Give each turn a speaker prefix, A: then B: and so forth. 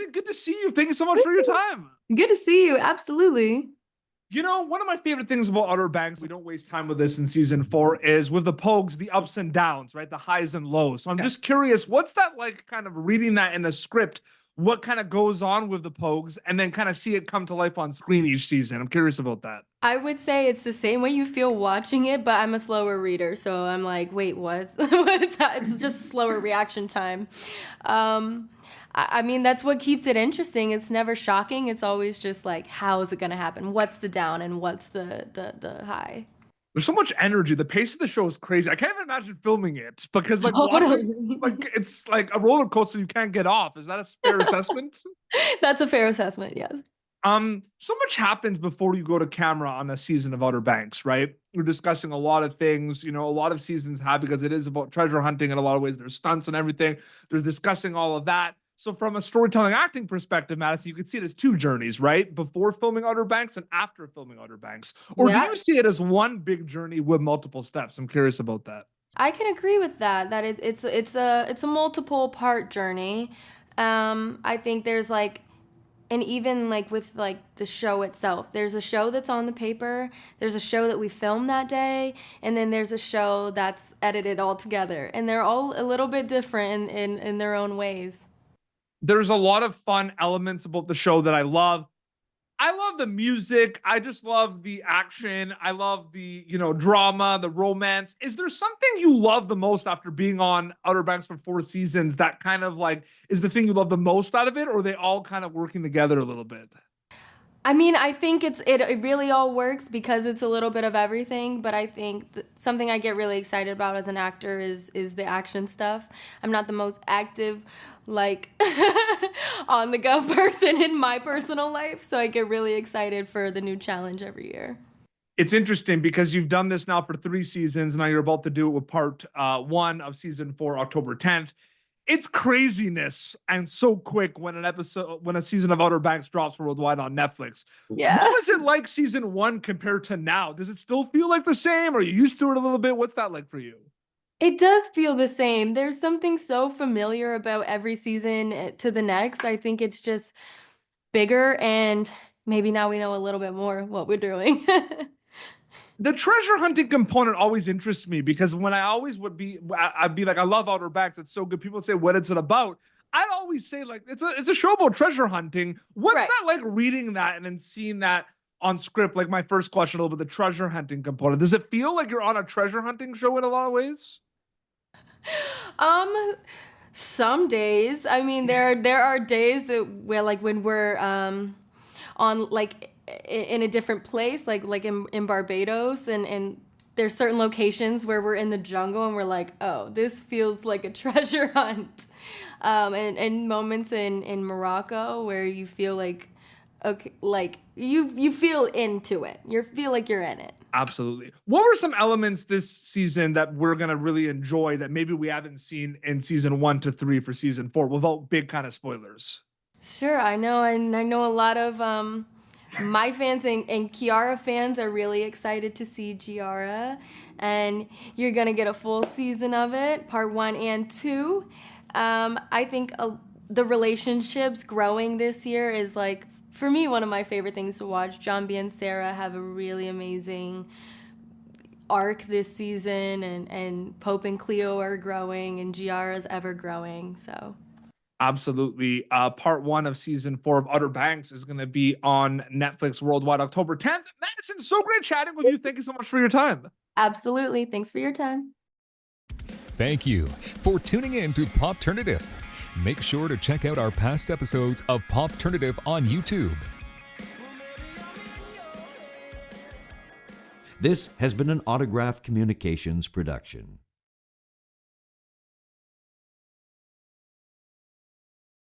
A: Madison, good to see you. Thank you so much for your time.
B: Good to see you. Absolutely.
A: You know, one of my favorite things about Outer Banks, we don't waste time with this in season 4, is with the Pogues, the ups and downs, right? The highs and lows. So I'm just curious, what's that like kind of reading that in a script? What kind of goes on with the Pogues and then kind of see it come to life on screen each season? I'm curious about that.
B: I would say it's the same way you feel watching it, but I'm a slower reader, so I'm like, wait, what? It's just slower reaction time. I mean, that's what keeps it interesting. It's never shocking. It's always just like, how is it going to happen? What's the down and what's the high?
A: There's so much energy. The pace of the show is crazy. I can't even imagine filming it because like watching, it's like a roller coaster you can't get off. Is that a fair assessment?
B: That's a fair assessment, yes.
A: So much happens before you go to camera on a season of Outer Banks, right? We're discussing a lot of things, you know, a lot of seasons have because it is about treasure hunting in a lot of ways. There's stunts and everything. There's discussing all of that. So from a storytelling acting perspective, Madison, you could see it as two journeys, right? Before filming Outer Banks and after filming Outer Banks. Or do you see it as one big journey with multiple steps? I'm curious about that.
B: I can agree with that. That it's a multiple part journey. I think there's like, and even like with like the show itself, there's a show that's on the paper, there's a show that we filmed that day, and then there's a show that's edited all together, and they're all a little bit different in their own ways.
A: There's a lot of fun elements about the show that I love. I love the music. I just love the action. I love the, you know, drama, the romance. Is there something you love the most after being on Outer Banks for 4 seasons that kind of like is the thing you love the most out of it, or are they all kind of working together a little bit?
B: I mean, I think it really all works because it's a little bit of everything, but I think something I get really excited about as an actor is the action stuff. I'm not the most active, like, on the go person in my personal life, so I get really excited for the new challenge every year.
A: It's interesting because you've done this now for 3 seasons. Now you're about to do it with part 1 of season 4, October 10th. It's craziness and so quick when when a season of Outer Banks drops worldwide on Netflix.
B: Yeah.
A: What was it like season 1 compared to now? Does it still feel like the same? Are you used to it a little bit? What's that like for you?
B: It does feel the same. There's something so familiar about every season to the next. I think it's just bigger, and maybe now we know a little bit more what we're doing.
A: The treasure hunting component always interests me because when I'd be like, I love Outer Banks. It's so good. People say, what is it about? I'd always say like, it's a show about treasure hunting. What's that like reading that and then seeing that on script? Like my first question, a little bit, the treasure hunting component. Does it feel like you're on a treasure hunting show in a lot of ways?
B: Some days. I mean, there are days that where like when we're on like in a different place, like in Barbados, and there's certain locations where we're in the jungle and we're like, oh, this feels like a treasure hunt. And moments in Morocco where you feel like, okay, like you feel into it. You feel like you're in it.
A: Absolutely. What were some elements this season that we're going to really enjoy that maybe we haven't seen in season 1 to 3 for season 4 without big kind of spoilers?
B: Sure, I know. And I know a lot of my fans and Kiara fans are really excited to see Kiara. And you're going to get a full season of it, part 1 and 2. I think the relationships growing this year is like, for me, one of my favorite things to watch. John B and Sarah have a really amazing arc this season, and Pope and Cleo are growing, and Giara's ever growing. So
A: absolutely. Part 1 of season 4 of Outer Banks is going to be on Netflix worldwide October 10th. Madison, so great chatting with you. Thank you so much for your time.
B: Absolutely. Thanks for your time.
C: Thank you for tuning in to Popternative. Make sure to check out our past episodes of Popternative on YouTube.
D: This has been an Autograph Communications production.